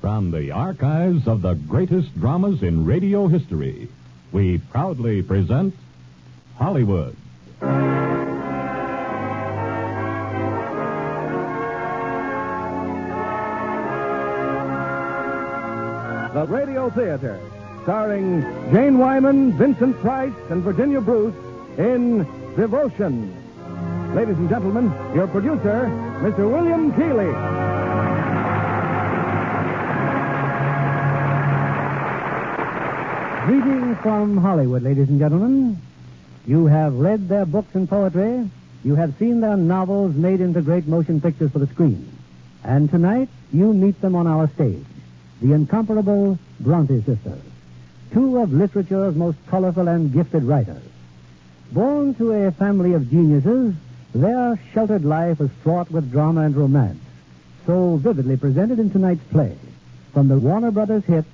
From the archives of the greatest dramas in radio history, we proudly present Hollywood. The Radio Theatre, starring Jane Wyman, Vincent Price, and Virginia Bruce in Devotion. Ladies and gentlemen, your producer, Mr. William Keighley. Greetings from Hollywood, ladies and gentlemen. You have read their books and poetry. You have seen their novels made into great motion pictures for the screen. And tonight, you meet them on our stage. The incomparable Bronte sisters, two of literature's most colorful and gifted writers. Born to a family of geniuses, their sheltered life is fraught with drama and romance, so vividly presented in tonight's play, from the Warner Brothers hit,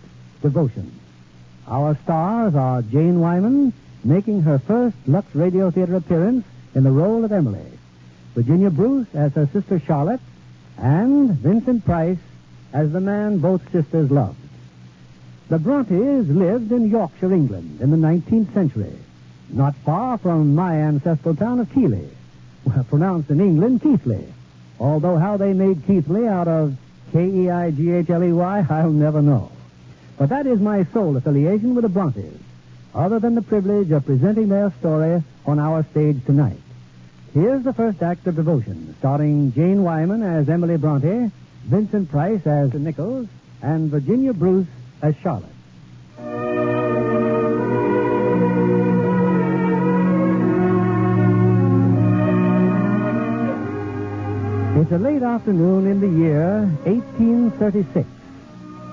Devotion. Our stars are Jane Wyman, making her first Lux Radio Theatre appearance in the role of Emily, Virginia Bruce as her sister Charlotte, and Vincent Price as the man both sisters loved. The Brontes lived in Yorkshire, England, in the 19th century, not far from my ancestral town of Keighley, well, pronounced in England, Keithley. Although how they made Keithley out of K-E-I-G-H-L-E-Y, I'll never know. But that is my sole affiliation with the Brontes, other than the privilege of presenting their story on our stage tonight. Here's the first act of Devotion, starring Jane Wyman as Emily Bronte, Vincent Price as Nichols, and Virginia Bruce as Charlotte. It's a late afternoon in the year 1836.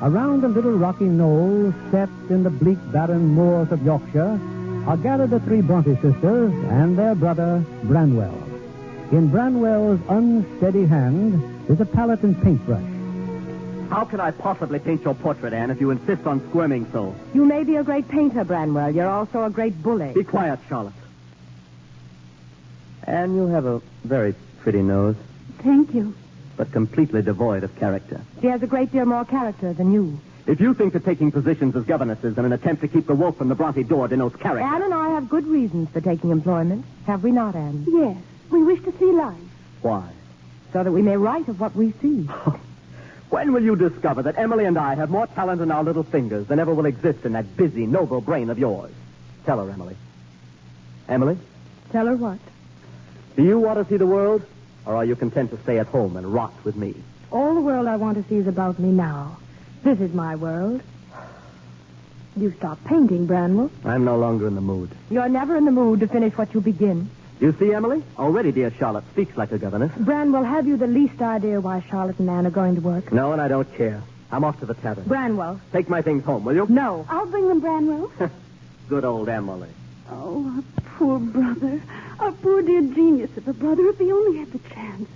Around a little rocky knoll set in the bleak, barren moors of Yorkshire are gathered the three Bronte sisters and their brother, Branwell. In Branwell's unsteady hand is a palette and paintbrush. How can I possibly paint your portrait, Anne, if you insist on squirming so? You may be a great painter, Branwell. You're also a great bully. Be quiet, Charlotte. Anne, you have a very pretty nose, Thank you. but completely devoid of character. She has a great deal more character than you. If you think that taking positions as governesses in an attempt to keep the wolf from the Bronte door denotes character... Anne and I have good reasons for taking employment. Have we not, Anne? Yes. We wish to see life. Why? So that we may write of what we see. When will you discover that Emily and I have more talent in our little fingers than ever will exist in that busy, noble brain of yours? Tell her, Emily. Emily? Tell her what? Do you want to see the world, or are you content to stay at home and rot with me? All the world I want to see is about me now. This is my world. You stop painting, Branwell. I'm no longer in the mood. You're never in the mood to finish what you begin. You see, Emily? Already dear Charlotte speaks like a governess. Branwell, have you the least idea why Charlotte and Anne are going to work? No, and I don't care. I'm off to the tavern. Branwell. Take my things home, will you? No. I'll bring them, Branwell. Good old Emily. Oh, our poor brother. Our poor dear genius of a brother. If he only had the chance.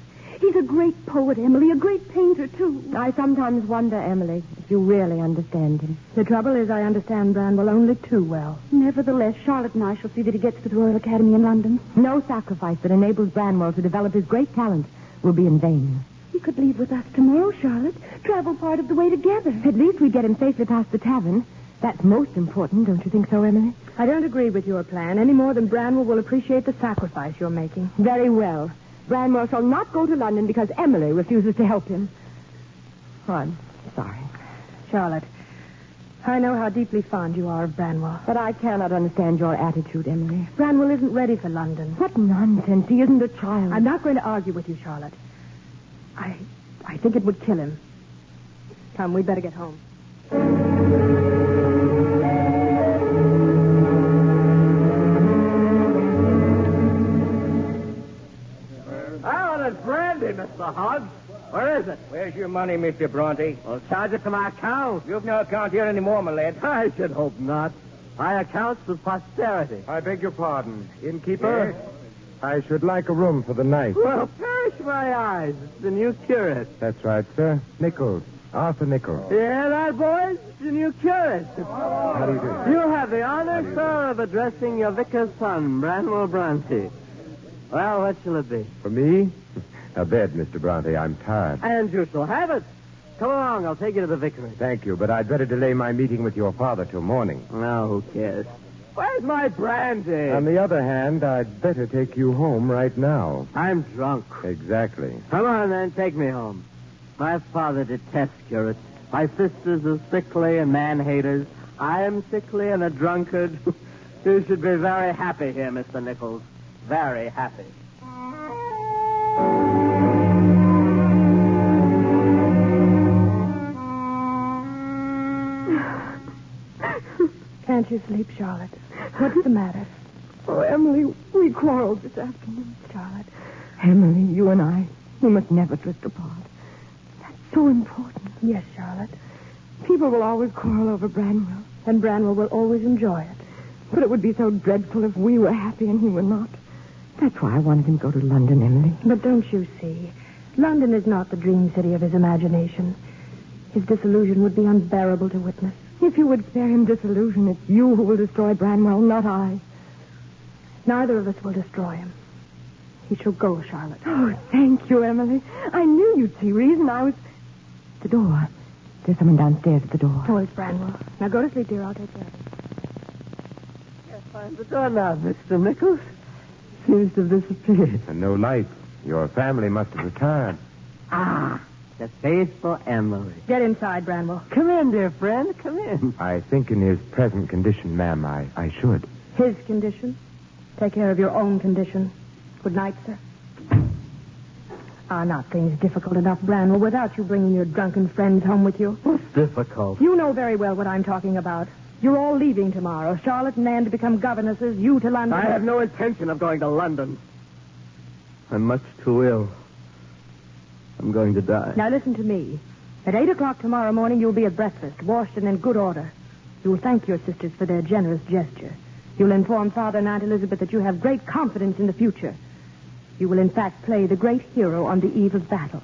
He's a great poet, Emily, a great painter, too. I sometimes wonder, Emily, if you really understand him. The trouble is I understand Branwell only too well. Nevertheless, Charlotte and I shall see that he gets to the Royal Academy in London. No sacrifice that enables Branwell to develop his great talent will be in vain. He could leave with us tomorrow, Charlotte. Travel part of the way together. At least we get him safely past the tavern. That's most important, don't you think so, Emily? I don't agree with your plan any more than Branwell will appreciate the sacrifice you're making. Very well. Branwell shall not go to London because Emily refuses to help him. Oh, I'm sorry. Charlotte, I know how deeply fond you are of Branwell. But I cannot understand your attitude, Emily. Branwell isn't ready for London. What nonsense. He isn't a child. I'm not going to argue with you, Charlotte. I think it would kill him. Come, we'd better get home. It's brandy, Mr. Hodge. Where is it? Where's your money, Mr. Bronte? Well, charge it to my account. You've no account here anymore, my lad. I should hope not. My account's with posterity. I beg your pardon. Innkeeper? Yes? I should like a room for the night. Well, perish my eyes. It's the new curate. That's right, sir. Nichols. Arthur Nichols. You hear that, boys? It's the new curate. How do you do? You have the honor, sir, of addressing your vicar's son, Branwell Bronte. Well, what shall it be? For me? A bed, Mr. Bronte. I'm tired. And you shall have it. come along. I'll take you to the vicarage. Thank you, but I'd better delay my meeting with your father till morning. No, who cares? Where's my brandy? On the other hand, I'd better take you home right now. I'm drunk. Exactly. Come on, then. Take me home. My father detests curates. My sisters are sickly and man-haters. I am sickly and a drunkard. You should be very happy here, Mr. Nichols. Very happy. Can't you sleep, Charlotte? What's the matter? Oh, Emily, we quarreled this afternoon. Charlotte. Emily, you and I, we must never drift apart. That's so important. Yes, Charlotte. People will always quarrel over Branwell, and Branwell will always enjoy it. But it would be so dreadful if we were happy and he were not. That's why I wanted him to go to London, Emily. But don't you see? London is not the dream city of his imagination. His disillusion would be unbearable to witness. If you would spare him disillusion, it's you who will destroy Branwell, not I. Neither of us will destroy him. He shall go, Charlotte. Oh, thank you, Emily. I knew you'd see reason. I was... The door. There's someone downstairs at the door. Oh, it's Branwell. Now go to sleep, dear. I'll take care of it. Yes, find the door now, Mr. Nichols. Seems to have disappeared. And no light. Your family must have retired. Ah, the faithful Emily. Get inside, Branwell. Come in, dear friend. Come in. I think in his present condition, ma'am, I should. His condition? Take care of your own condition. Good night, sir. Are not things difficult enough, Branwell, without you bringing your drunken friends home with you? What's difficult? You know very well what I'm talking about. You're all leaving tomorrow. Charlotte and Anne to become governesses, you to London. I have no intention of going to London. I'm much too ill. I'm going to die. Now listen to me. At 8 o'clock tomorrow morning, you'll be at breakfast, washed and in good order. You'll thank your sisters for their generous gesture. You'll inform Father and Aunt Elizabeth that you have great confidence in the future. You will, in fact, play the great hero on the eve of battle.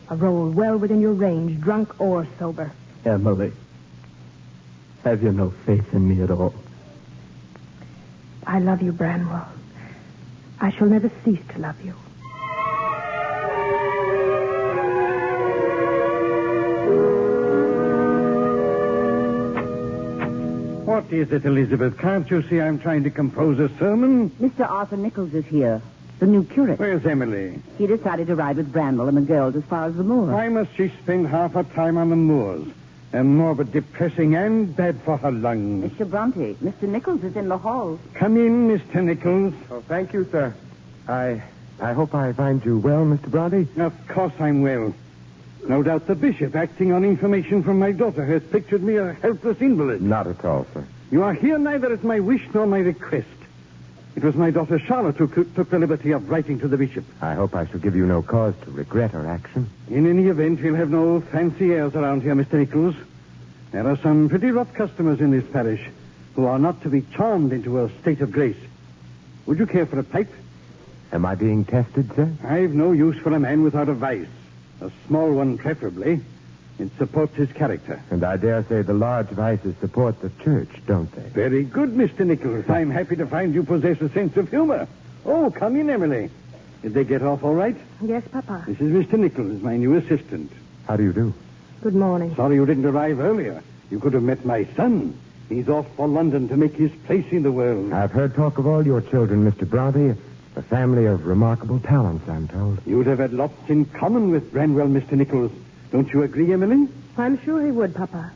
A role well within your range, drunk or sober. Emily, have you no faith in me at all? I love you, Branwell. I shall never cease to love you. What is it, Elizabeth? Can't you see I'm trying to compose a sermon? Mr. Arthur Nichols is here, the new curate. Where's Emily? He decided to ride with Branwell and the girls as far as the moor. Why must she spend half her time on the moors? And morbid, depressing, and bad for her lungs. Mr. Bronte, Mr. Nichols is in the hall. Come in, Mr. Nichols. Oh, thank you, sir. I hope I find you well, Mr. Bronte. Of course I'm well. No doubt the bishop, acting on information from my daughter, has pictured me a helpless invalid. Not at all, sir. You are here neither at my wish nor my request. It was my daughter Charlotte who took the liberty of writing to the bishop. I hope I shall give you no cause to regret her action. In any event, we'll have no fancy airs around here, Mr. Nichols. There are some pretty rough customers in this parish who are not to be charmed into a state of grace. Would you care for a pipe? Am I being tested, sir? I've no use for a man without a vice. A small one, preferably. It supports his character. And I dare say the large vices support the church, don't they? Very good, Mr. Nichols. I'm happy to find you possess a sense of humor. Oh, come in, Emily. Did they get off all right? Yes, Papa. This is Mr. Nichols, my new assistant. How do you do? Good morning. Sorry you didn't arrive earlier. You could have met my son. He's off for London to make his place in the world. I've heard talk of all your children, Mr. Bronte. A family of remarkable talents, I'm told. You'd have had lots in common with Branwell, Mr. Nichols. Don't you agree, Emily? I'm sure he would, Papa.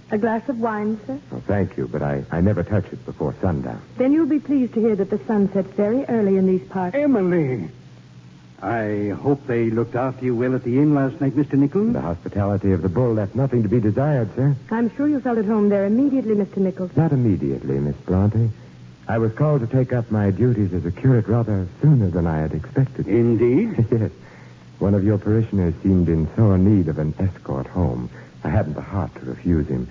A glass of wine, sir? Oh, thank you, but I never touch it before sundown. Then you'll be pleased to hear that the sun sets very early in these parts. Emily! I hope they looked after you well at the inn last night, Mr. Nichols. The hospitality of the bull left nothing to be desired, sir. I'm sure you felt at home there immediately, Mr. Nichols. Not immediately, Miss Bronte. I was called to take up my duties as a curate rather sooner than I had expected. Indeed? Yes. One of your parishioners seemed in sore need of an escort home. I hadn't the heart to refuse him,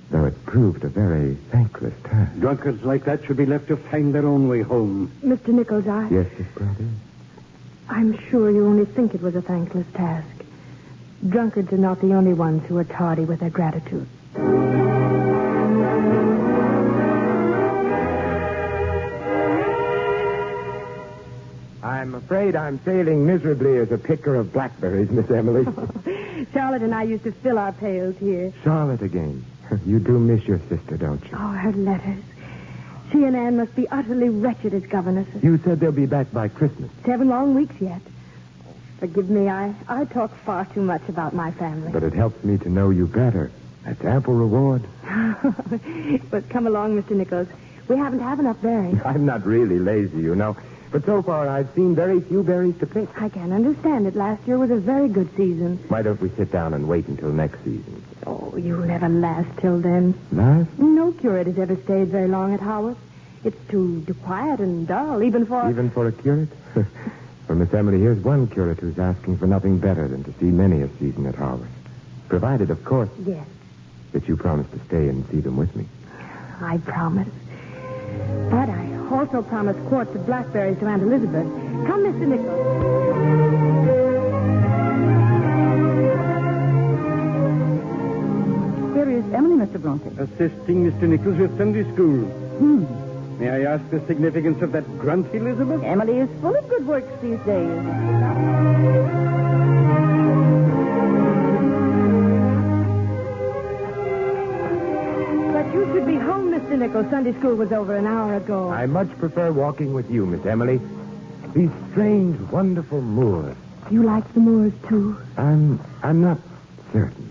though it proved a very thankless task. Drunkards like that should be left to find their own way home. Mr. Nichols, Yes, Miss Bronte? I'm sure you only think it was a thankless task. Drunkards are not the only ones who are tardy with their gratitude. I'm afraid I'm failing miserably as a picker of blackberries, Miss Emily. Charlotte and I used to fill our pails here. Charlotte again. You do miss your sister, don't you? Oh, her letters. She and Anne must be utterly wretched as governesses. You said they'll be back by Christmas. 7 long weeks yet. Forgive me, I talk far too much about my family. But it helps me to know you better. That's ample reward. But come along, Mr. Nichols. We haven't have enough berries. I'm not really lazy, you know. But so far, I've seen very few berries to pick. I can understand it. Last year was a very good season. Why don't we sit down and wait until next season? Oh, you'll never last till then. Last? No curate has ever stayed very long at Haworth. It's too quiet and dull, even for... Even for a curate? Well, Miss Emily, here's one curate who's asking for nothing better than to see many a season at Haworth. Provided, of course, Yes, that you promise to stay and see them with me. I promise. But I also promised quarts of blackberries to Aunt Elizabeth. Come, Mr. Nichols. Where is Emily, Mr. Bronte? Assisting Mr. Nichols with Sunday school. May I ask the significance of that grunt, Elizabeth? Emily is full of good works these days. But you should be home, Mr. Nichols. Sunday school was over an hour ago. I much prefer walking with you, Miss Emily. These strange, wonderful moors. You like the moors, too? I'm not certain.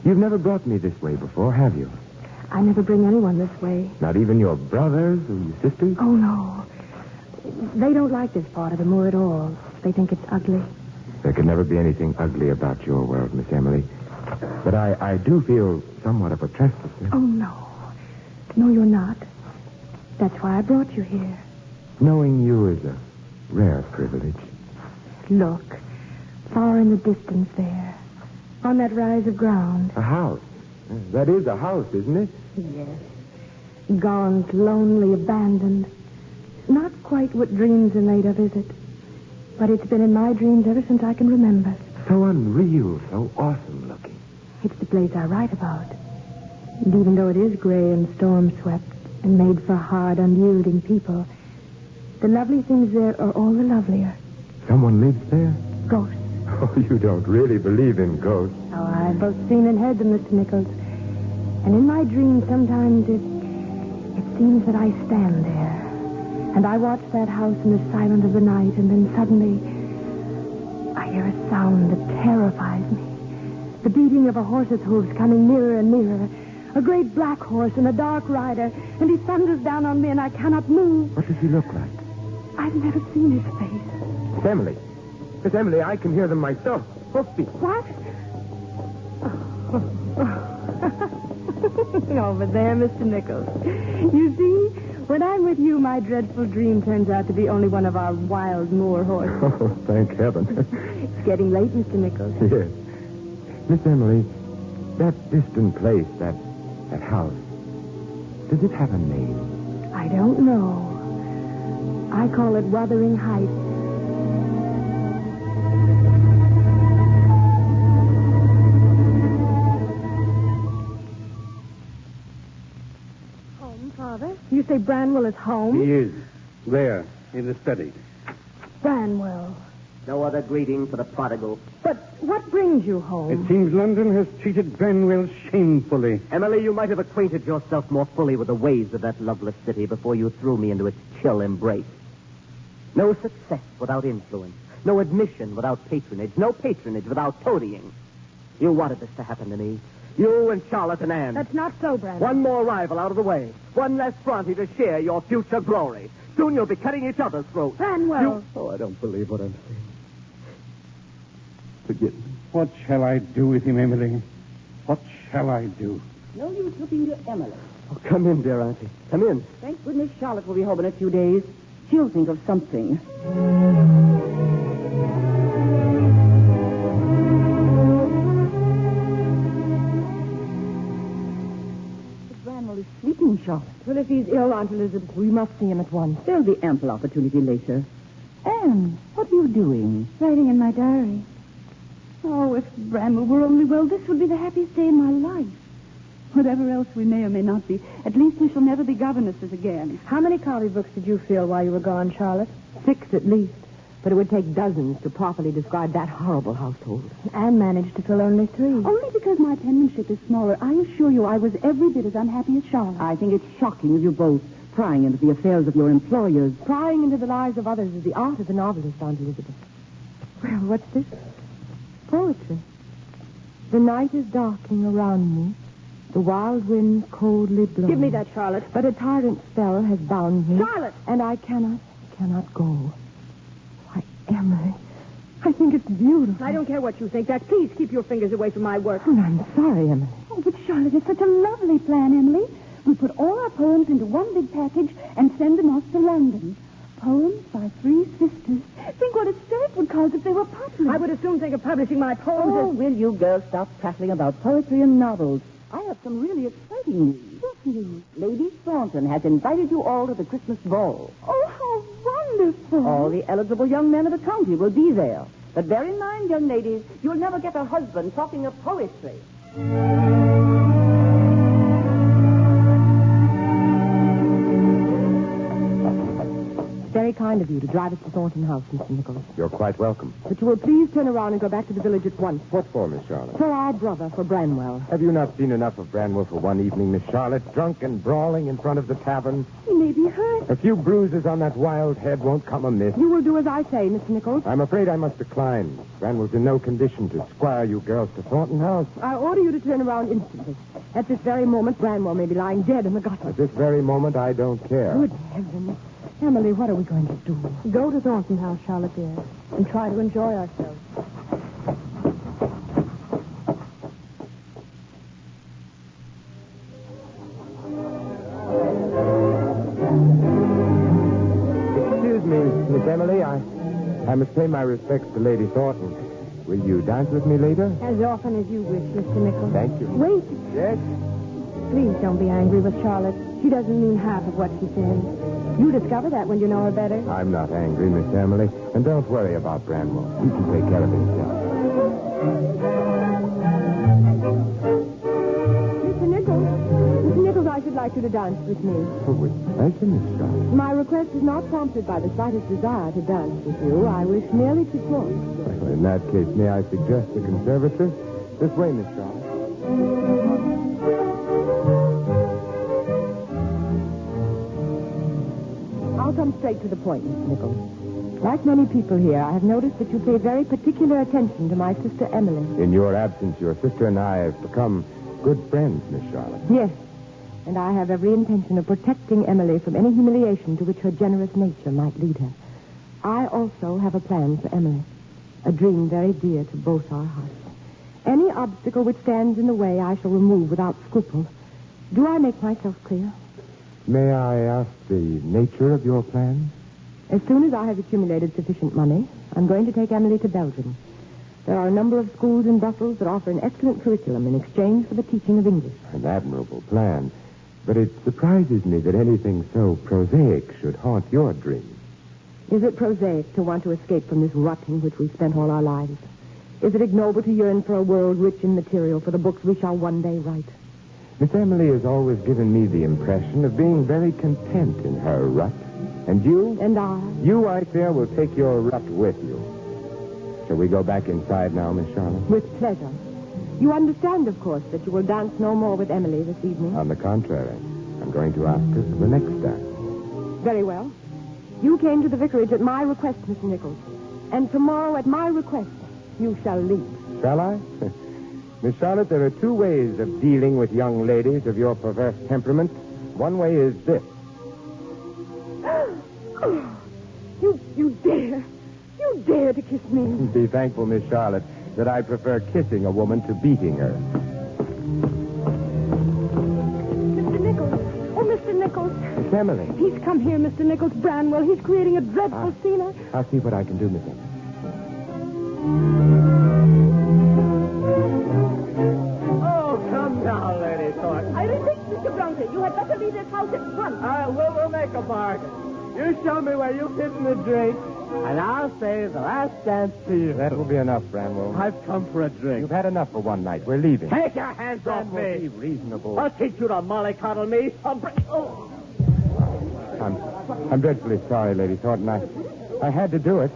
You've never brought me this way before, have you? I never bring anyone this way. Not even your brothers or your sisters? Oh, no. They don't like this part of the moor at all. They think it's ugly. There could never be anything ugly about your world, Miss Emily. But I do feel somewhat of a trespasser. Oh, no. No, you're not. That's why I brought you here. Knowing you is a rare privilege. Look, far in the distance there, on that rise of ground. A house. That is a house, isn't it? Yes. Gaunt, lonely, abandoned. Not quite what dreams are made of, is it? But it's been in my dreams ever since I can remember. So unreal, so awesome looking. It's the place I write about. And even though it is gray and storm-swept and made for hard, unyielding people, the lovely things there are all the lovelier. Someone lives there? Ghosts. Oh, you don't really believe in ghosts. Oh, I've both seen and heard them, Mr. Nichols. And in my dreams, sometimes it seems that I stand there. And I watch that house in the silence of the night, and then suddenly I hear a sound that terrifies me. The beating of a horse's hooves coming nearer and nearer. A great black horse and a dark rider, and he thunders down on me, and I cannot move. What does he look like? I've never seen his face. Miss Emily. Miss Emily, I can hear them myself. Hoofbeats. What? Over there, Mr. Nichols. You see, when I'm with you, my dreadful dream turns out to be only one of our wild moor horses. Oh, thank heaven. It's getting late, Mr. Nichols. Yes. Miss Emily, that distant place, that house, does it have a name? I don't know. I call it Wuthering Heights. Home, Father? You say Branwell is home? He is. There, in the study. Branwell. No other greeting for the prodigal. But what brings you home? It seems London has treated Branwell shamefully. Emily, you might have acquainted yourself more fully with the ways of that loveless city before you threw me into its chill embrace. No success without influence. No admission without patronage. No patronage without toadying. You wanted this to happen to me. You and Charlotte and Anne. That's not so, Branwell. One more rival out of the way. One less Bronte to share your future glory. Soon you'll be cutting each other's throats. Branwell. Oh, I don't believe what I'm saying. Forgive me. What shall I do with him, Emily? What shall I do? No use looking to Emily. Oh, come in, dear Auntie. Come in. Thank goodness Charlotte will be home in a few days. She'll think of something. Branwell is sleeping, Charlotte. Well, if he's ill, Aunt Elizabeth, we must see him at once. There'll be ample opportunity later. Anne, what are you doing? Writing in my diary. Oh, if Branwell were only well, this would be the happiest day in my life. Whatever else we may or may not be, at least we shall never be governesses again. How many copybooks did you fill while you were gone, Charlotte? 6 at least. But it would take dozens to properly describe that horrible household. Anne managed to fill only 3. Only because my penmanship is smaller. I assure you I was every bit as unhappy as Charlotte. I think it's shocking of you both, prying into the affairs of your employers. Prying into the lives of others is the art of the novelist, Aunt Elizabeth. Well, what's this? Poetry. The night is darkening around me. The wild winds coldly blow. Give me that, Charlotte. But a tyrant spell has bound me. Charlotte! And I cannot go. Why, Emily, I think it's beautiful. I don't care what you think. Please keep your fingers away from my work. Oh, I'm sorry, Emily. Oh, but Charlotte, it's such a lovely plan, Emily. We put all our poems into one big package and send them off to London. Poems by 3 sisters. Think what a stir it would cause if they were published. I would as soon think of publishing my poems Oh, will you girls stop prattling about poetry and novels? I have some really exciting news. What news? Lady Thornton has invited you all to the Christmas ball. Oh, how wonderful. All the eligible young men of the county will be there. But bear in mind, young ladies, you'll never get a husband talking of poetry. Very kind of you to drive us to Thornton House, Mr. Nichols. You're quite welcome. But you will please turn around and go back to the village at once. What for, Miss Charlotte? For our brother, for Branwell. Have you not seen enough of Branwell for one evening, Miss Charlotte? Drunk and brawling in front of the tavern. He may be hurt. A few bruises on that wild head won't come amiss. You will do as I say, Mr. Nichols. I'm afraid I must decline. Branwell's in no condition to squire you girls to Thornton House. I order you to turn around instantly. At this very moment, Branwell may be lying dead in the gutter. At this very moment, I don't care. Good heavens. Emily, what are we going to do? Go to Thornton House, Charlotte, dear, and try to enjoy ourselves. Excuse me, Miss Emily. I must pay my respects to Lady Thornton. Will you dance with me later? As often as you wish, Mr. Nichols. Thank you. Wait. Yes? Please don't be angry with Charlotte. She doesn't mean half of what she says. You discover that when you know her better. I'm not angry, Miss Emily. And don't worry about Branwell. He can take care of himself. Mr. Nichols, I should like you to dance with me. Oh, with pleasure, Miss Charlotte. My request is not prompted by the slightest desire to dance with you. I wish merely to talk. Well, in that case, may I suggest the conservatory? This way, Miss Charlotte. I'll come straight to the point, Mr. Nichols. Like many people here, I have noticed that you pay very particular attention to my sister Emily. In your absence, your sister and I have become good friends, Miss Charlotte. Yes, and I have every intention of protecting Emily from any humiliation to which her generous nature might lead her. I also have a plan for Emily, a dream very dear to both our hearts. Any obstacle which stands in the way I shall remove without scruple. Do I make myself clear? May I ask the nature of your plan? As soon as I have accumulated sufficient money, I'm going to take Emily to Belgium. There are a number of schools in Brussels that offer an excellent curriculum in exchange for the teaching of English. An admirable plan. But it surprises me that anything so prosaic should haunt your dreams. Is it prosaic to want to escape from this rut in which we've spent all our lives? Is it ignoble to yearn for a world rich in material for the books we shall one day write? Miss Emily has always given me the impression of being very content in her rut. And you? And I? You, I fear, will take your rut with you. Shall we go back inside now, Miss Charlotte? With pleasure. You understand, of course, that you will dance no more with Emily this evening? On the contrary, I'm going to ask her for the next dance. Very well. You came to the vicarage at my request, Mr. Nichols. And tomorrow, at my request, you shall leave. Shall I? Miss Charlotte, there are 2 ways of dealing with young ladies of your perverse temperament. One way is this. You dare. You dare to kiss me. Be thankful, Miss Charlotte, that I prefer kissing a woman to beating her. Mr. Nichols. Oh, Mr. Nichols. Miss Emily. He's come here, Mr. Nichols. Branwell. He's creating a dreadful scene. I'll see what I can do, Miss Emily. Oh, come now, Lady Thornton. I repeat, Mr. Bronte, you had better leave this house at once. We'll make a bargain. You show me where you've hidden the drink, and I'll say the last dance to you. That will be enough, Branwell. I've come for a drink. You've had enough for one night. We're leaving. Take your hands off me. Be reasonable. I'll teach you to mollycoddle me. I'm dreadfully sorry, Lady Thornton. I had to do it.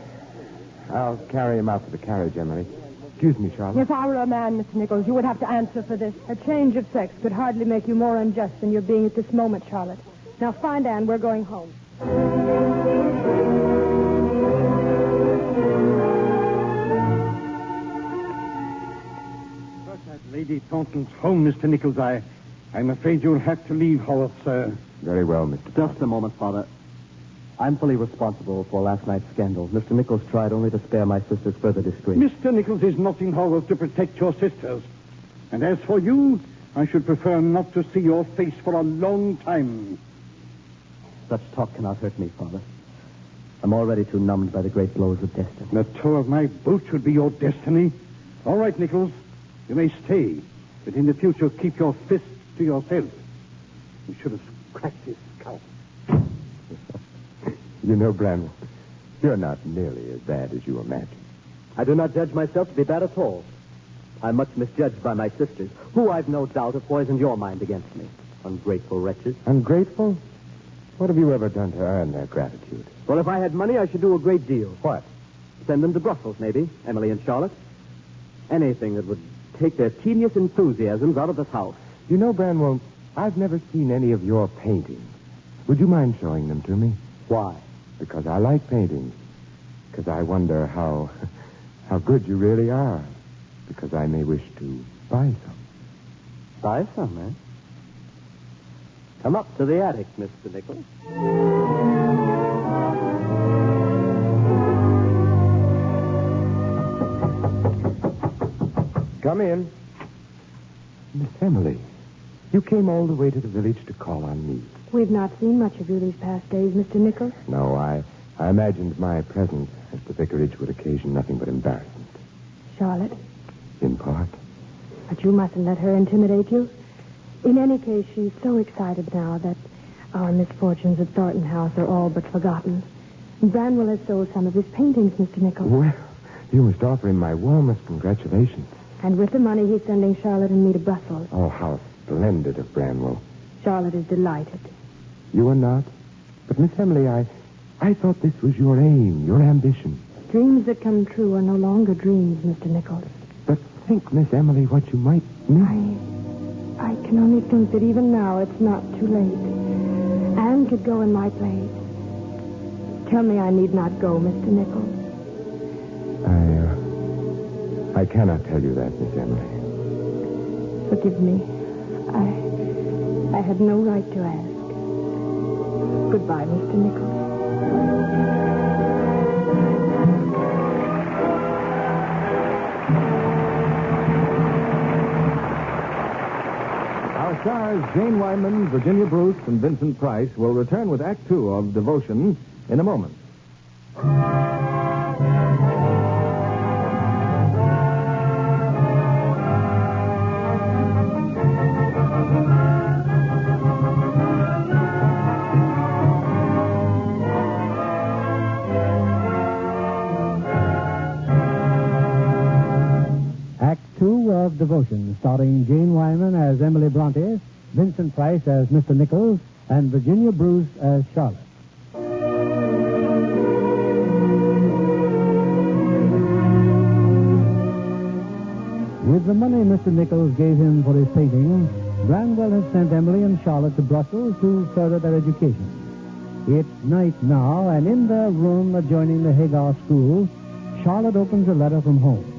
I'll carry him out to the carriage, Emily. Excuse me, Charlotte. If I were a man, Mr. Nichols, you would have to answer for this. A change of sex could hardly make you more unjust than you're being at this moment, Charlotte. Now, find Anne. We're going home. Lady Thornton's home, Mr. Nichols. I'm afraid you'll have to leave Haworth, sir. Very well, Mr. Just a moment, Father. I'm fully responsible for last night's scandal. Mr. Nichols tried only to spare my sister's further disgrace. Mr. Nichols is not in Haworth to protect your sisters. And as for you, I should prefer not to see your face for a long time. Such talk cannot hurt me, Father. I'm already too numbed by the great blows of destiny. The toe of my boot should be your destiny. All right, Nichols. You may stay, but in the future, keep your fists to yourself. You should have cracked his skull. You know, Branwell, you're not nearly as bad as you imagine. I do not judge myself to be bad at all. I'm much misjudged by my sisters, who I've no doubt have poisoned your mind against me. Ungrateful wretches. Ungrateful? What have you ever done to earn their gratitude? Well, if I had money, I should do a great deal. What? Send them to Brussels, maybe, Emily and Charlotte. Anything that would take their tedious enthusiasms out of this house. You know, Branwell, I've never seen any of your paintings. Would you mind showing them to me? Why? Because I like paintings. Because I wonder how good you really are. Because I may wish to buy some. Buy some, eh? Come up to the attic, Mr. Nichols. Come in. Miss Emily, you came all the way to the village to call on me. We've not seen much of you these past days, Mr. Nichols. No, I imagined my presence at the vicarage would occasion nothing but embarrassment. Charlotte. In part. But you mustn't let her intimidate you. In any case, she's so excited now that our misfortunes at Thornton House are all but forgotten. Branwell has sold some of his paintings, Mr. Nichols. Well, you must offer him my warmest congratulations. And with the money, he's sending Charlotte and me to Brussels. Oh, how splendid of Branwell. Charlotte is delighted. You are not? But, Miss Emily, I thought this was your aim, your ambition. Dreams that come true are no longer dreams, Mr. Nichols. But think, Miss Emily, what you might miss. I can only think that even now it's not too late. Anne could go in my place. Tell me I need not go, Mr. Nichols. I cannot tell you that, Miss Emily. Forgive me. I had no right to ask. Goodbye, Mr. Nichols. Our stars, Jane Wyman, Virginia Bruce, and Vincent Price, will return with Act Two of Devotion in a moment. Of Devotion, starring Jane Wyman as Emily Bronte, Vincent Price as Mr. Nichols, and Virginia Bruce as Charlotte. With the money Mr. Nichols gave him for his painting, Branwell has sent Emily and Charlotte to Brussels to further their education. It's night now, and in their room adjoining the Hagar School, Charlotte opens a letter from home.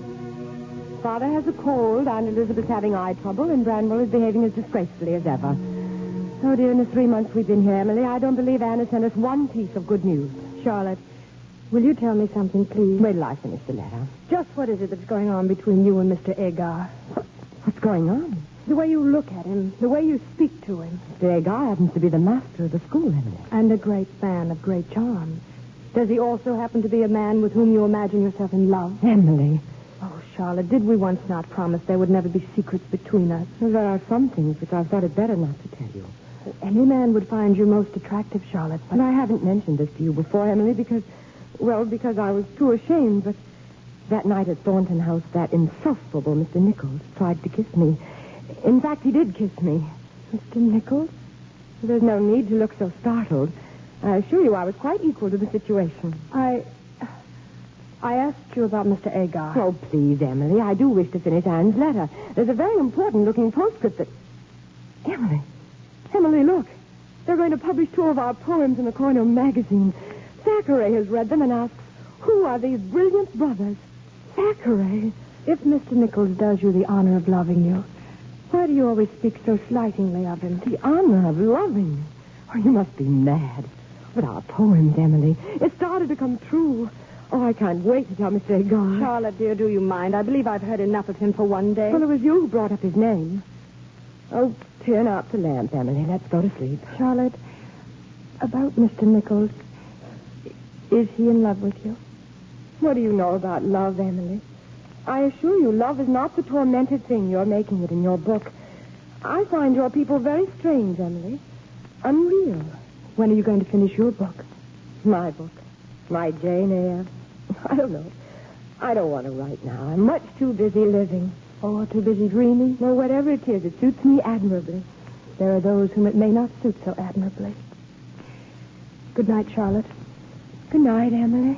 Father has a cold, Aunt Elizabeth's having eye trouble, and Branwell is behaving as disgracefully as ever. Oh, dear, in the 3 months we've been here, Emily, I don't believe Anne has sent us one piece of good news. Charlotte, will you tell me something, please? Wait till I finish the letter. Just what is it that's going on between you and Mr. Agar? What's going on? The way you look at him, the way you speak to him. Mr. Agar happens to be the master of the school, Emily. And a great fan of great charm. Does he also happen to be a man with whom you imagine yourself in love? Emily. Oh, Charlotte, did we once not promise there would never be secrets between us? Well, there are some things which I've thought it better not to tell you. Any man would find you most attractive, Charlotte, but... And I haven't mentioned this to you before, Emily, because I was too ashamed, but that night at Thornton House, that insufferable Mr. Nichols tried to kiss me. In fact, he did kiss me. Mr. Nichols? There's no need to look so startled. I assure you I was quite equal to the situation. I I asked you about Mr. Agar. Oh, please, Emily, I do wish to finish Anne's letter. There's a very important-looking postscript that... Emily, look. They're going to publish 2 of our poems in the Cornell magazine. Thackeray has read them and asks, who are these brilliant brothers? Thackeray. If Mr. Nichols does you the honor of loving you, why do you always speak so slightingly of him? The honor of loving? Oh, you must be mad. But our poems, Emily, it started to come true. Oh, I can't wait to tell Mr. Agar. Charlotte, dear, do you mind? I believe I've heard enough of him for one day. Well, it was you who brought up his name. Oh, turn out the lamp, Emily. Let's go to sleep. Charlotte, about Mr. Nichols, is he in love with you? What do you know about love, Emily? I assure you, love is not the tormented thing you're making it in your book. I find your people very strange, Emily. Unreal. When are you going to finish your book? My book. My Jane Eyre. I don't know. I don't want to write now. I'm much too busy living. Or too busy dreaming? Well, whatever it is, it suits me admirably. There are those whom it may not suit so admirably. Good night, Charlotte. Good night, Emily.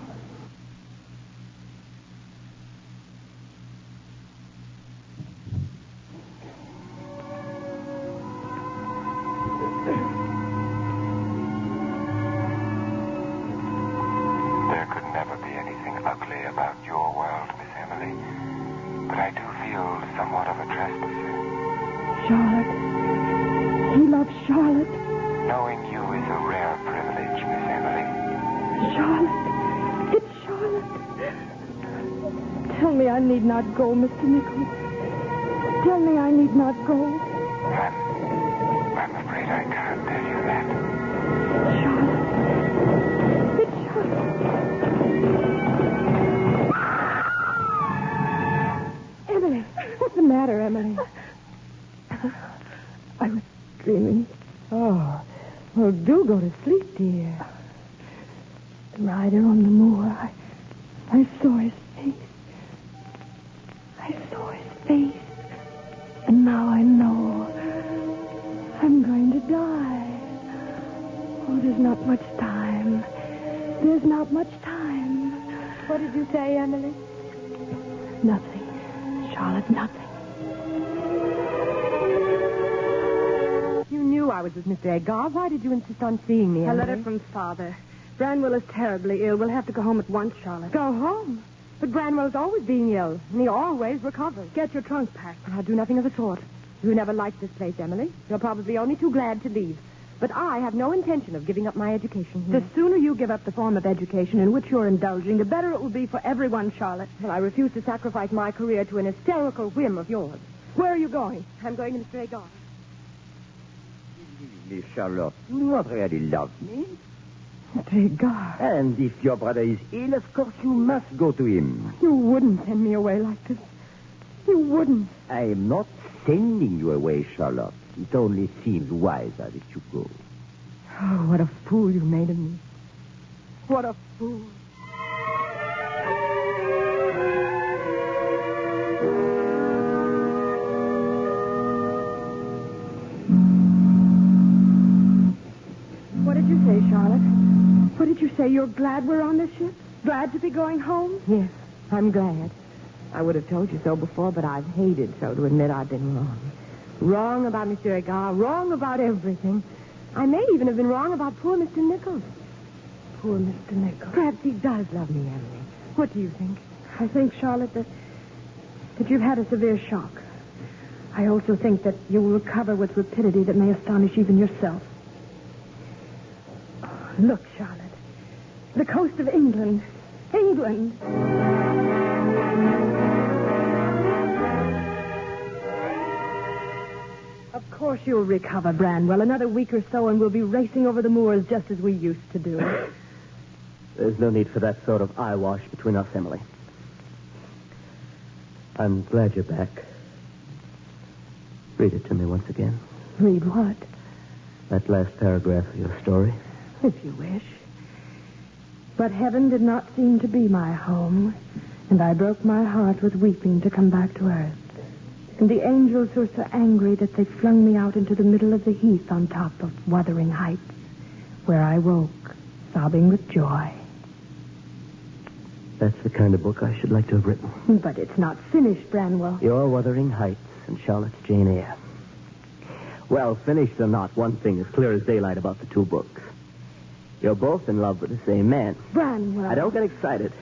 Charlotte. He loves Charlotte. Knowing you is a rare privilege, Miss Emily. Charlotte. It's Charlotte. Tell me I need not go, Mr. Nichols. Tell me I need not go. I'm afraid I can't tell you that. Charlotte. It's Charlotte. Emily. What's the matter, Emily? I was dreaming. Oh. Well, do go to sleep, dear. The rider on the moor, I saw his face. I saw his face. And now I know I'm going to die. Oh, there's not much time. There's not much time. What did you say, Emily? Nothing. Charlotte, nothing. You knew I was with Mr. Agar. Why did you insist on seeing me, Emily? A letter from Father. Branwell is terribly ill. We'll have to go home at once, Charlotte. Go home? But Branwell's always being ill, and he always recovers. Get your trunk packed. I'll do nothing of the sort. You never liked this place, Emily. You're probably only too glad to leave. But I have no intention of giving up my education here. The sooner you give up the form of education in which you're indulging, the better it will be for everyone, Charlotte. Well, I refuse to sacrifice my career to an hysterical whim of yours. Where are you going? I'm going to Mr. Agar. Miss Charlotte, you do not really love me. Mr. Agar. And if your brother is ill, of course you must go to him. You wouldn't send me away like this. You wouldn't. I am not sending you away, Charlotte. It only seems wiser that you go. Oh, what a fool you made of me. What a fool. What did you say, Charlotte? What did you say? You're glad we're on this ship? Glad to be going home? Yes, I'm glad. I would have told you so before, but I've hated so to admit I've been wrong. Wrong about Mr. Agar, wrong about everything. I may even have been wrong about poor Mr. Nichols. Poor Mr. Nichols. Perhaps he does love me, Emily. What do you think? I think, Charlotte, that you've had a severe shock. I also think that you will recover with rapidity that may astonish even yourself. Oh, look, Charlotte. The coast of England. England. Of course you'll recover, Branwell. Another week or so and we'll be racing over the moors just as we used to do. There's no need for that sort of eyewash between us, Emily. I'm glad you're back. Read it to me once again. Read what? That last paragraph of your story. If you wish. But heaven did not seem to be my home, and I broke my heart with weeping to come back to earth. And the angels were so angry that they flung me out into the middle of the heath on top of Wuthering Heights, where I woke, sobbing with joy. That's the kind of book I should like to have written. But it's not finished, Branwell. Your Wuthering Heights and Charlotte's Jane Eyre. Well, finished or not, one thing is clear as daylight about the two books. You're both in love with the same man. Branwell. I don't get excited.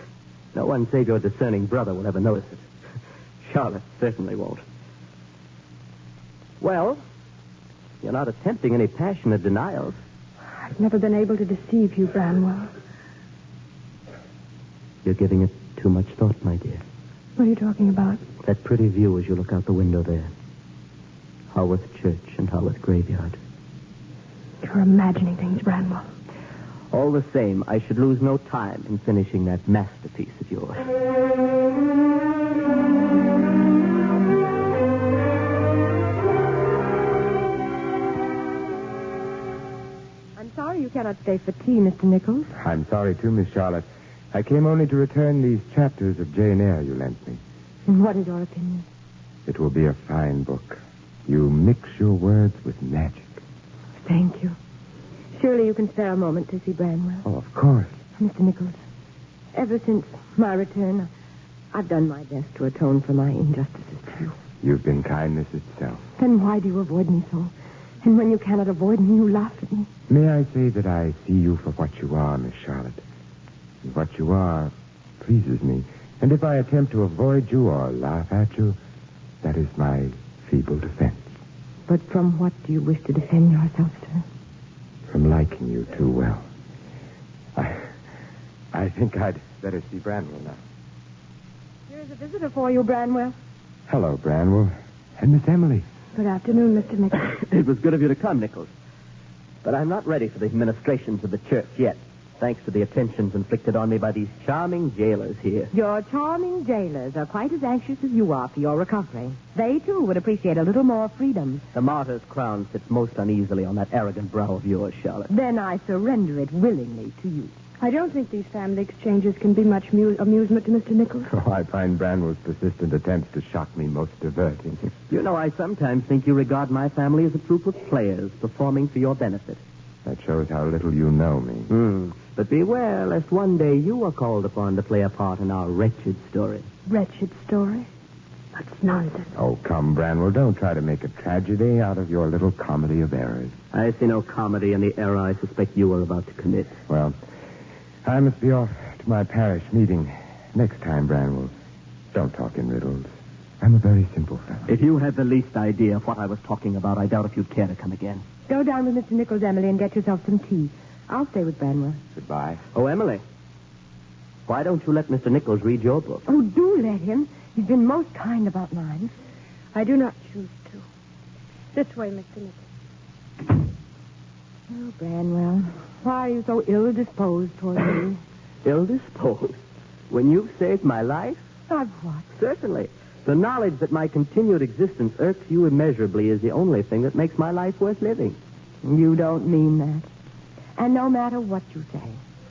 No one save your discerning brother will ever notice it. Charlotte certainly won't. Well, you're not attempting any passionate denials. I've never been able to deceive you, Branwell. You're giving it too much thought, my dear. What are you talking about? That pretty view as you look out the window there. Haworth Church and Haworth Graveyard. You're imagining things, Branwell. All the same, I should lose no time in finishing that masterpiece of yours. I'm sorry you cannot stay for tea, Mr. Nichols. I'm sorry, too, Miss Charlotte. I came only to return these chapters of Jane Eyre you lent me. And what is your opinion? It will be a fine book. You mix your words with magic. Thank you. Surely you can spare a moment to see Branwell. Oh, of course. Mr. Nichols, ever since my return, I've done my best to atone for my injustices to you. You've been kindness itself. Then why do you avoid me so? And when you cannot avoid me, you laugh at me. May I say that I see you for what you are, Miss Charlotte? And what you are pleases me. And if I attempt to avoid you or laugh at you, that is my feeble defense. But from what do you wish to defend yourself, sir? From liking you too well. I think I'd better see Branwell now. Here's a visitor for you, Branwell. Hello, Branwell. And Miss Emily. Good afternoon, Mr. Nichols. It was good of you to come, Nichols. But I'm not ready for the ministrations of the church yet, thanks to the attentions inflicted on me by these charming jailers here. Your charming jailers are quite as anxious as you are for your recovery. They, too, would appreciate a little more freedom. The martyr's crown sits most uneasily on that arrogant brow of yours, Charlotte. Then I surrender it willingly to you. I don't think these family exchanges can be much amusement to Mr. Nichols. Oh, I find Branwell's persistent attempts to shock me most diverting. You know, I sometimes think you regard my family as a troupe of players performing for your benefit. That shows how little you know me. But beware, lest one day you are called upon to play a part in our wretched story. Wretched story? That's nonsense. Oh, come, Branwell, don't try to make a tragedy out of your little comedy of errors. I see no comedy in the error I suspect you are about to commit. Well, I must be off to my parish meeting. Next time, Branwell, don't talk in riddles. I'm a very simple fellow. If you had the least idea of what I was talking about, I doubt if you'd care to come again. Go down with Mr. Nichols, Emily, and get yourself some tea. I'll stay with Branwell. Goodbye. Oh, Emily, why don't you let Mr. Nichols read your book? Oh, do let him. He's been most kind about mine. I do not choose to. This way, Mr. Nichols. Oh, Branwell, why are you so ill-disposed toward me? Ill-disposed? When you've saved my life? I've what? Certainly. The knowledge that my continued existence irks you immeasurably is the only thing that makes my life worth living. You don't mean that. And no matter what you say,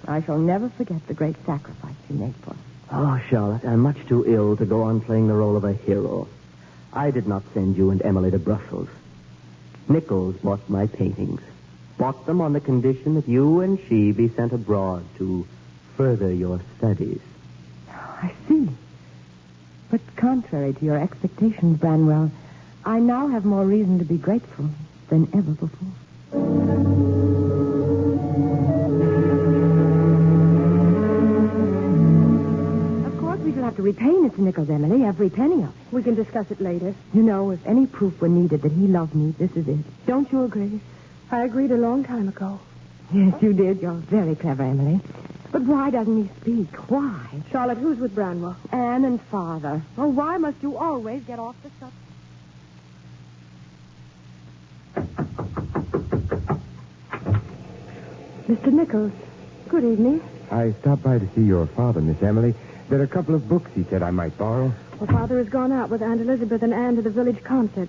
I shall never forget the great sacrifice you made for us. Oh, Charlotte, I'm much too ill to go on playing the role of a hero. I did not send you and Emily to Brussels. Nichols bought my paintings. Bought them on the condition that you and she be sent abroad to further your studies. I see. But contrary to your expectations, Branwell, I now have more reason to be grateful than ever before. Of course, we shall have to repay Mr. Nichols, Emily, every penny of it. We can discuss it later. You know, if any proof were needed that he loved me, this is it. Don't you agree? I agreed a long time ago. Yes, you did. You're very clever, Emily. But why doesn't he speak? Why? Charlotte, who's with Branwell? Anne and Father. Oh, why must you always get off the subject? Mr. Nichols, good evening. I stopped by to see your father, Miss Emily. There are a couple of books he said I might borrow. Well, Father has gone out with Aunt Elizabeth and Anne to the village concert.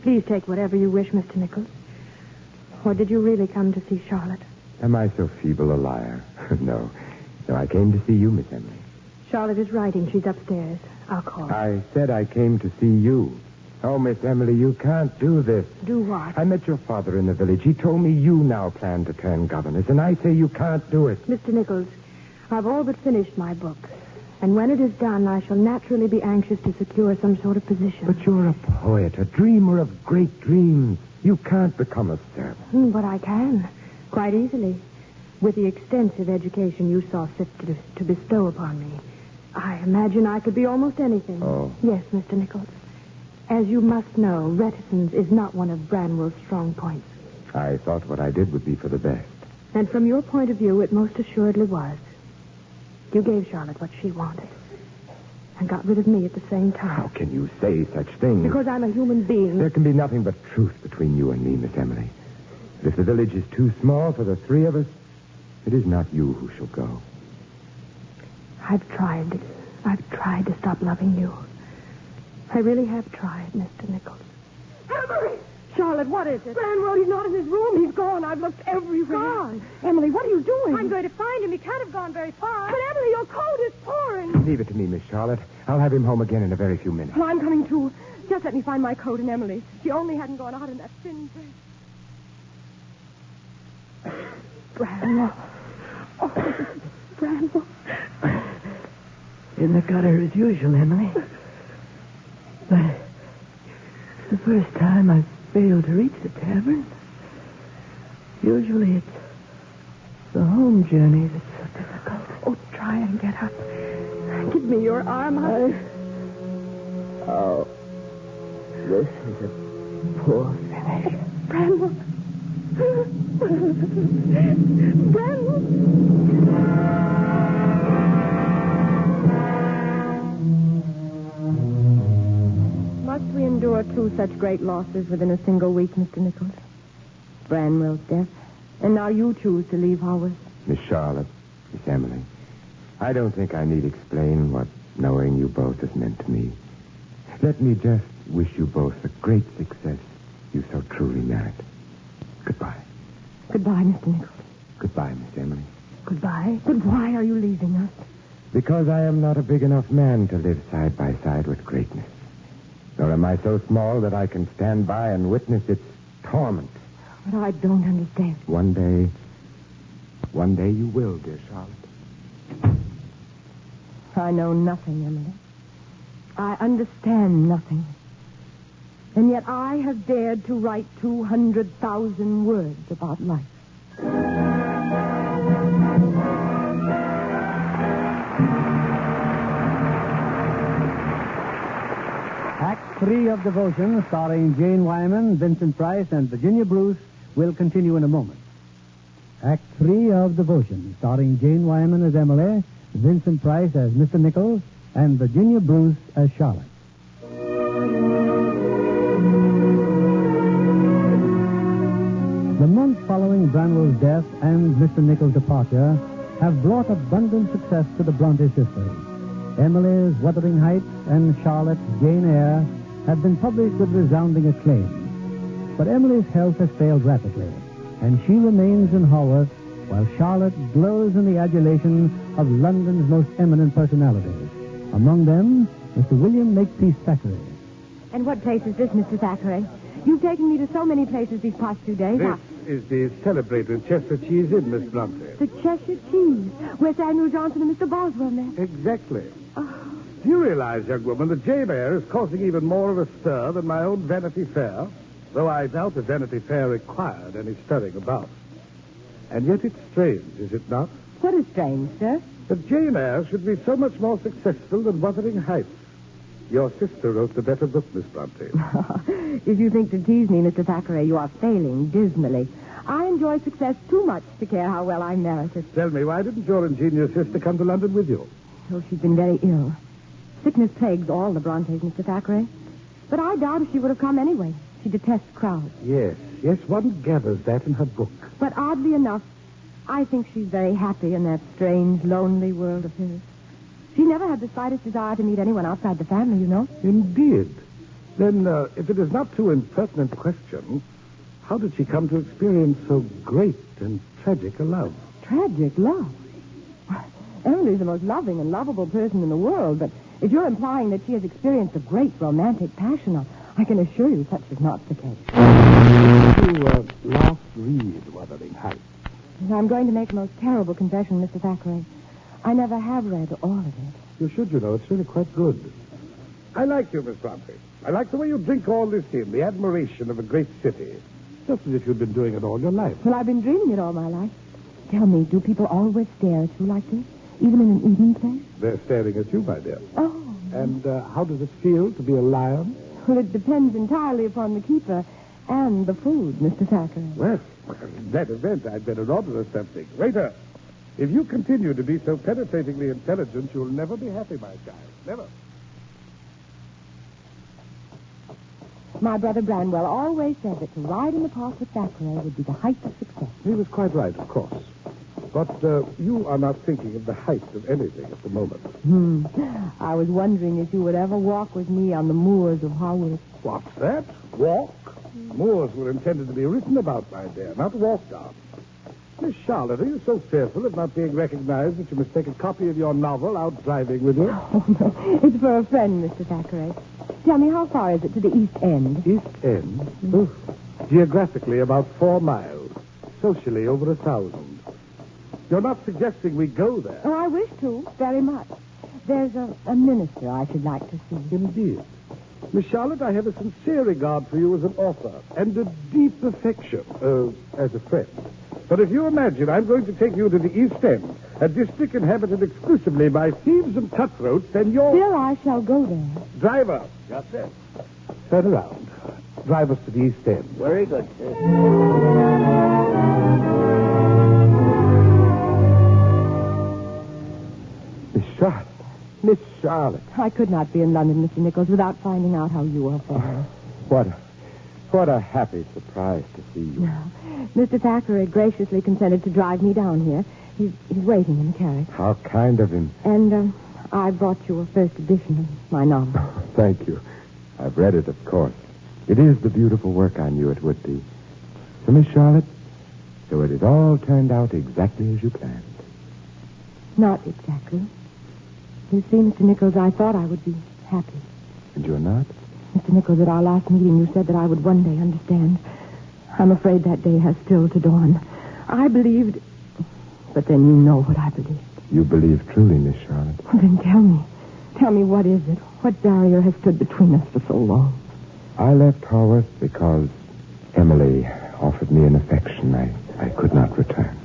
Please take whatever you wish, Mr. Nichols. Or did you really come to see Charlotte? Am I so feeble a liar? No. No, I came to see you, Miss Emily. Charlotte is writing. She's upstairs. I'll call her. I said I came to see you. Oh, Miss Emily, you can't do this. Do what? I met your father in the village. He told me you now plan to turn governess, and I say you can't do it. Mr. Nichols, I've all but finished my books. And when it is done, I shall naturally be anxious to secure some sort of position. But you're a poet, a dreamer of great dreams. You can't become a servant. But I can, quite easily. With the extensive education you saw fit to bestow upon me, I imagine I could be almost anything. Oh. Yes, Mr. Nichols. As you must know, reticence is not one of Branwell's strong points. I thought what I did would be for the best. And from your point of view, it most assuredly was. You gave Charlotte what she wanted. And got rid of me at the same time. How can you say such things? Because I'm a human being. There can be nothing but truth between you and me, Miss Emily. If the village is too small for the three of us, it is not you who shall go. I've tried to stop loving you. I really have tried, Mr. Nichols. Emily! Charlotte, what is it? Branwell, he's not in his room. He's gone. I've looked everywhere. Gone? Emily, what are you doing? I'm going to find him. He can't have gone very far. But, Emily, your coat is pouring. Leave it to me, Miss Charlotte. I'll have him home again in a very few minutes. Well, I'm coming, too. Just let me find my coat and Emily's. She only hadn't gone out in that thin dress. Branwell. Oh, Branwell. In the gutter as usual, Emily. But it's the first time I've failed to reach the tavern. Usually it's the home journey that's so difficult. Oh, try and get up. Give me your arm. Oh, this is a poor finish. Branwell. Branwell. Must we endure two such great losses within a single week, Mr. Nichols? Branwell's death, and now you choose to leave Haworth. Miss Charlotte, Miss Emily, I don't think I need explain what knowing you both has meant to me. Let me just wish you both the great success you so truly merit. Goodbye. Goodbye, Mr. Nichols. Goodbye, Miss Emily. Goodbye. But why are you leaving us? Because I am not a big enough man to live side by side with greatness. Nor am I so small that I can stand by and witness its torment. But I don't understand. One day you will, dear Charlotte. I know nothing, Emily. I understand nothing. And yet I have dared to write 200,000 words about life. Act 3 of Devotion, starring Jane Wyman, Vincent Price, and Virginia Bruce, will continue in a moment. Act 3 of Devotion, starring Jane Wyman as Emily, Vincent Price as Mr. Nichols, and Virginia Bruce as Charlotte. The months following Branwell's death and Mr. Nichols' departure have brought abundant success to the Bronte sisters. Emily's Wuthering Heights and Charlotte's Jane Eyre have been published with resounding acclaim. But Emily's health has failed rapidly, and she remains in Haworth while Charlotte glows in the adulation of London's most eminent personalities. Among them, Mr. William Makepeace Thackeray. And what place is this, Mr. Thackeray? You've taken me to so many places these past 2 days. This is the celebrated Chester cheese inn, Miss Brontë. The Cheshire cheese, where Samuel Johnson and Mr. Boswell met. Exactly. Do you realize, young woman, that Jane Eyre is causing even more of a stir than my own Vanity Fair? Though I doubt if Vanity Fair required any stirring about. And yet it's strange, is it not? What is strange, sir? That Jane Eyre should be so much more successful than Wuthering Heights. Your sister wrote the better book, Miss Brontë. If you think to tease me, Mr. Thackeray, you are failing dismally. I enjoy success too much to care how well I merit it. Tell me, why didn't your ingenious sister come to London with you? Oh, she's been very ill. Sickness plagues all the Brontes, Mr. Thackeray. But I doubt if she would have come anyway. She detests crowds. Yes, one gathers that in her book. But oddly enough, I think she's very happy in that strange, lonely world of hers. She never had the slightest desire to meet anyone outside the family, you know. Indeed. Then, if it is not too impertinent a question, how did she come to experience so great and tragic a love? Tragic love? Emily's the most loving and lovable person in the world, but if you're implying that she has experienced a great romantic passion, I can assure you such is not the case. Did you last read Wuthering Heights? I'm going to make a most terrible confession, Mr. Thackeray. I never have read all of it. You should, you know. It's really quite good. I like you, Miss Bronte. I like the way you drink all this in, the admiration of a great city. Just as if you'd been doing it all your life. Well, I've been dreaming it all my life. Tell me, do people always stare at you like this? Even in an evening place? They're staring at you, my dear. Oh. And how does it feel to be a lion? Well, it depends entirely upon the keeper and the food, Mr. Thackeray. Well, in that event, I'd better order us something. Waiter, if you continue to be so penetratingly intelligent, you'll never be happy, my child. Never. My brother Branwell always said that to ride in the park with Thackeray would be the height of success. He was quite right, of course. But you are not thinking of the height of anything at the moment. I was wondering if you would ever walk with me on the moors of Haworth. What's that? Walk? Moors were intended to be written about, my dear, not walked on. Miss Charlotte, are you so fearful of not being recognized that you must take a copy of your novel out driving with you? Oh, no. It's for a friend, Mr. Thackeray. Tell me, how far is it to the East End? East End? Oh, geographically, about 4 miles. Socially, over 1,000. You're not suggesting we go there? Oh, I wish to, very much. There's a minister I should like to see. Indeed. Miss Charlotte, I have a sincere regard for you as an author and a deep affection as a friend. But if you imagine I'm going to take you to the East End, a district inhabited exclusively by thieves and cutthroats, then you're... Still, I shall go there. Driver. Just it. Turn around. Drive us to the East End. Very good, sir. Miss Charlotte. I could not be in London, Mr. Nichols, without finding out how you are faring. What a happy surprise to see you. Mr. Thackeray graciously consented to drive me down here. He's waiting in the carriage. How kind of him. And I brought you a first edition of my novel. Thank you. I've read it, of course. It is the beautiful work I knew it would be. So, Miss Charlotte, so it has all turned out exactly as you planned. Not exactly. You see, Mr. Nichols, I thought I would be happy. And you're not? Mr. Nichols, at our last meeting, you said that I would one day understand. I'm afraid that day has still to dawn. I believed... But then you know what I believed. You believe truly, Miss Charlotte. Well, then tell me. Tell me, what is it? What barrier has stood between us for so long? I left Haworth because Emily offered me an affection I could not return.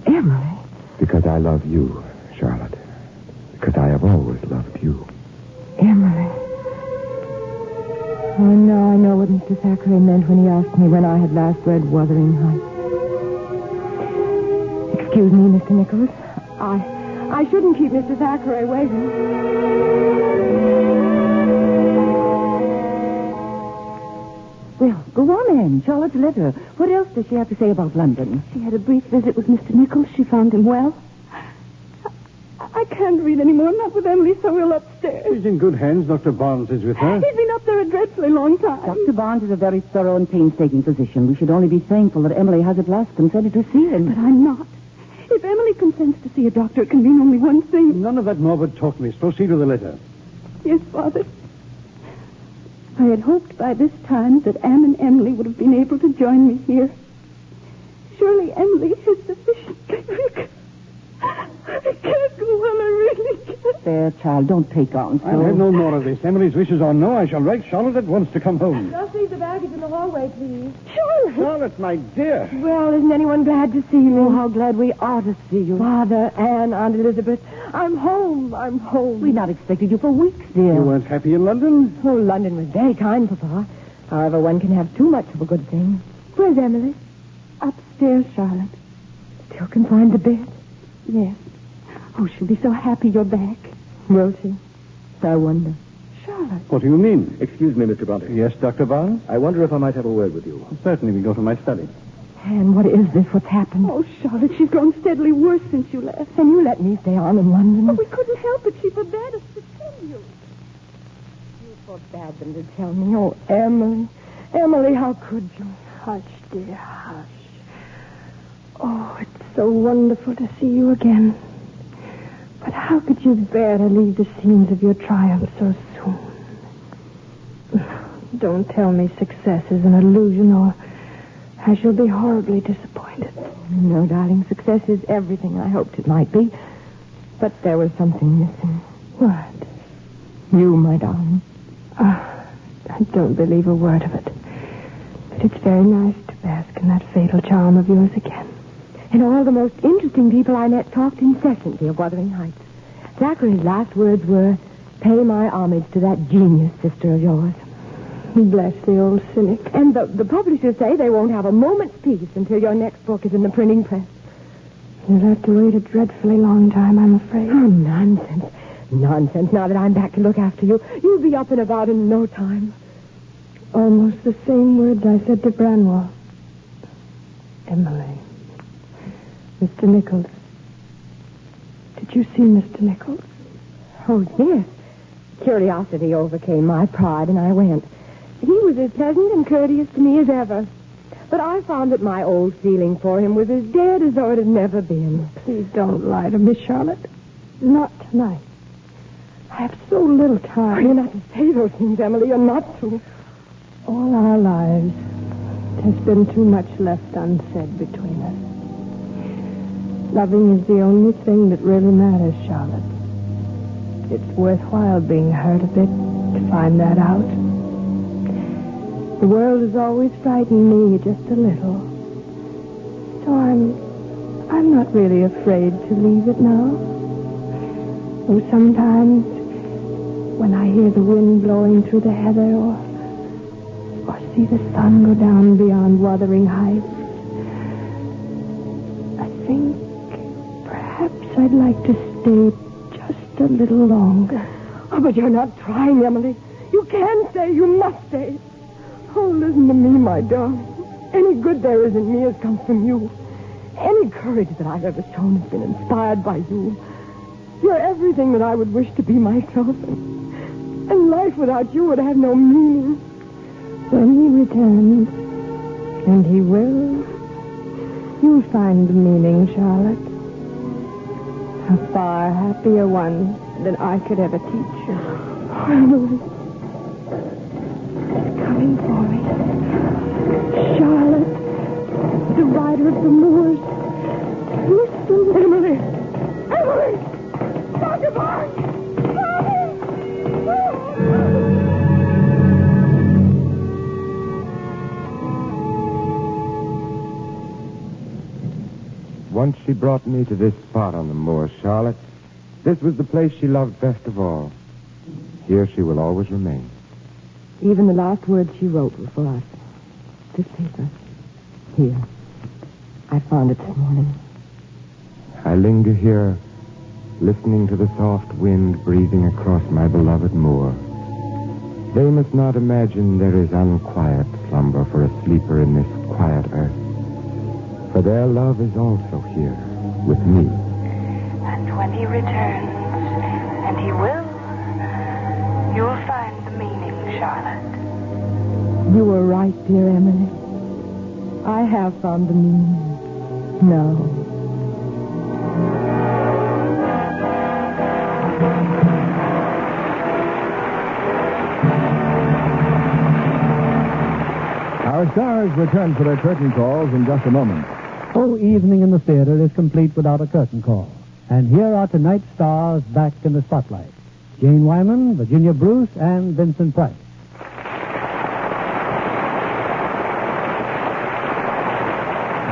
Emily? Because I love you, Charlotte. Because I have always loved you. Emily. Oh, now I know what Mr. Thackeray meant when he asked me when I had last read Wuthering Heights. Excuse me, Mr. Nicholas. I shouldn't keep Mr. Thackeray waiting. Well, go on, Anne. Charlotte's letter. What else does she have to say about London? She had a brief visit with Mr. Nichols. She found him well. I can't read anymore, not with Emily so ill upstairs. She's in good hands. Dr. Barnes is with her. He's been up there a dreadfully long time. Dr. Barnes is a very thorough and painstaking physician. We should only be thankful that Emily has at last consented to see him. But I'm not. If Emily consents to see a doctor, it can mean only one thing. None of that morbid talk, miss. Proceed with the letter. Yes, Father. I had hoped by this time that Anne and Emily would have been able to join me here. Surely Emily is sufficient. I can't go on, I really can't. There, child, don't take on so. I'll have no more of this. Emily's wishes are no. I shall write Charlotte at once to come home. Just leave the baggage in the hallway, please. Charlotte! Charlotte, my dear. Well, isn't anyone glad to see me? Oh, how glad we are to see you. Father, Anne, Aunt Elizabeth, I'm home. I'm home. We've not expected you for weeks, dear. You weren't happy in London? Oh, London was very kind, Papa. However, one can have too much of a good thing. Where's Emily? Upstairs, Charlotte. Still can find the bed? Yes. Oh, she'll be so happy you're back. Will she? I wonder. Charlotte. What do you mean? Excuse me, Mr. Bronte. Yes, Dr. Barnes? I wonder if I might have a word with you. Certainly, we go to my study. Anne, what is this? What's happened? Oh, Charlotte, she's grown steadily worse since you left. And you let me stay on in London. Oh, we couldn't help it. She forbade us to tell you. You forbade them to tell me. Oh, Emily. Emily, how could you? Hush, dear, hush. Oh, it's so wonderful to see you again. But how could you bear to leave the scenes of your triumph so soon? Don't tell me success is an illusion, or I shall be horribly disappointed. No, darling, success is everything I hoped it might be. But there was something missing. What? You, my darling. I don't believe a word of it. But it's very nice to bask in that fatal charm of yours again. And all the most interesting people I met talked incessantly of Wuthering Heights. Zachary's last words were, "Pay my homage to that genius sister of yours." Bless the old cynic. And the publishers say they won't have a moment's peace until your next book is in the printing press. You'll have to wait a dreadfully long time, I'm afraid. Oh, nonsense. Nonsense. Now that I'm back to look after you, you'll be up and about in no time. Almost the same words I said to Branwell. Emily. Mr. Nichols. Did you see Mr. Nichols? Oh, yes. Curiosity overcame my pride, and I went. He was as pleasant and courteous to me as ever. But I found that my old feeling for him was as dead as though it had never been. Please don't lie to me, Charlotte. Not tonight. I have so little time. Oh, you're not to say those things, Emily. You're not to. All our lives, there's been too much left unsaid between us. Loving is the only thing that really matters, Charlotte. It's worthwhile being hurt a bit to find that out. The world has always frightened me just a little. So I'm not really afraid to leave it now. Though sometimes when I hear the wind blowing through the heather or see the sun go down beyond Wuthering Heights, I think perhaps I'd like to stay just a little longer. Oh, but you're not trying, Emily. You can stay. You must stay. Oh, listen to me, my darling. Any good there is in me has come from you. Any courage that I've ever shown has been inspired by you. You're everything that I would wish to be myself. And life without you would have no meaning. When he returns, and he will, you'll find the meaning, Charlotte. A far happier one than I could ever teach you. Oh, Emily. It's coming for me. Charlotte, the rider of the moors. Listen, Emily. Emily! Oh, goodbye! Once she brought me to this spot on the moor, Charlotte. This was the place she loved best of all. Here she will always remain. Even the last words she wrote were for us. This paper. Here. I found it this morning. I linger here, listening to the soft wind breathing across my beloved moor. They must not imagine there is unquiet slumber for a sleeper in this quiet earth. For their love is also here, with me. And when he returns, and he will, you'll find the meaning, Charlotte. You were right, dear Emily. I have found the meaning. No. Our stars return for their curtain calls in just a moment. No evening in the theater is complete without a curtain call. And here are tonight's stars back in the spotlight. Jane Wyman, Virginia Bruce, and Vincent Price.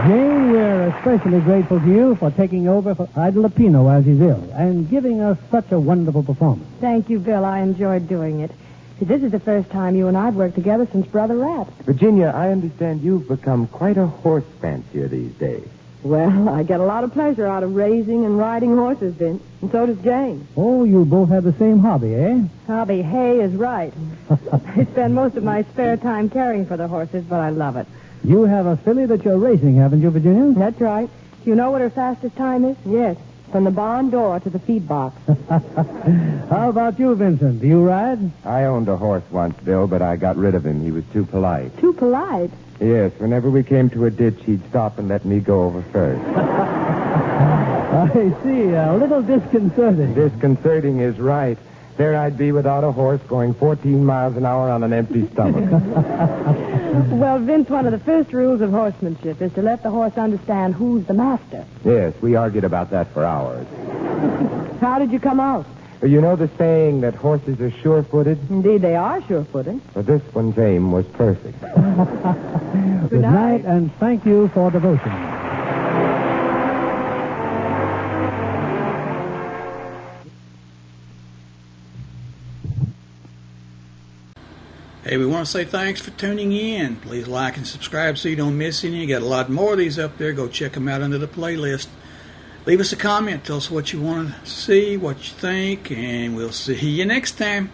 Jane, we're especially grateful to you for taking over for Ida Lupino as he's ill and giving us such a wonderful performance. Thank you, Bill. I enjoyed doing it. See, this is the first time you and I have worked together since Brother Rat. Virginia, I understand you've become quite a horse fancier these days. Well, I get a lot of pleasure out of raising and riding horses, Vince. And so does Jane. Oh, you both have the same hobby, eh? Hobby, hay is right. I spend most of my spare time caring for the horses, but I love it. You have a filly that you're racing, haven't you, Virginia? That's right. Do you know what her fastest time is? Yes. From the barn door to the feed box. How about you, Vincent? Do you ride? I owned a horse once, Bill, but I got rid of him. He was too polite. Too polite? Yes, whenever we came to a ditch, he'd stop and let me go over first. I see. A little disconcerting. Disconcerting is right. There I'd be without a horse going 14 miles an hour on an empty stomach. Well, Vince, one of the first rules of horsemanship is to let the horse understand who's the master. Yes, we argued about that for hours. How did you come out? You know the saying that horses are sure-footed? Indeed, they are sure-footed. Well, this one's aim was perfect. Good night, and thank you for devotion. Hey, we want to say thanks for tuning in. Please like and subscribe so you don't miss any. You got a lot more of these up there. Go check them out under the playlist. Leave us a comment. Tell us what you want to see, what you think, and we'll see you next time.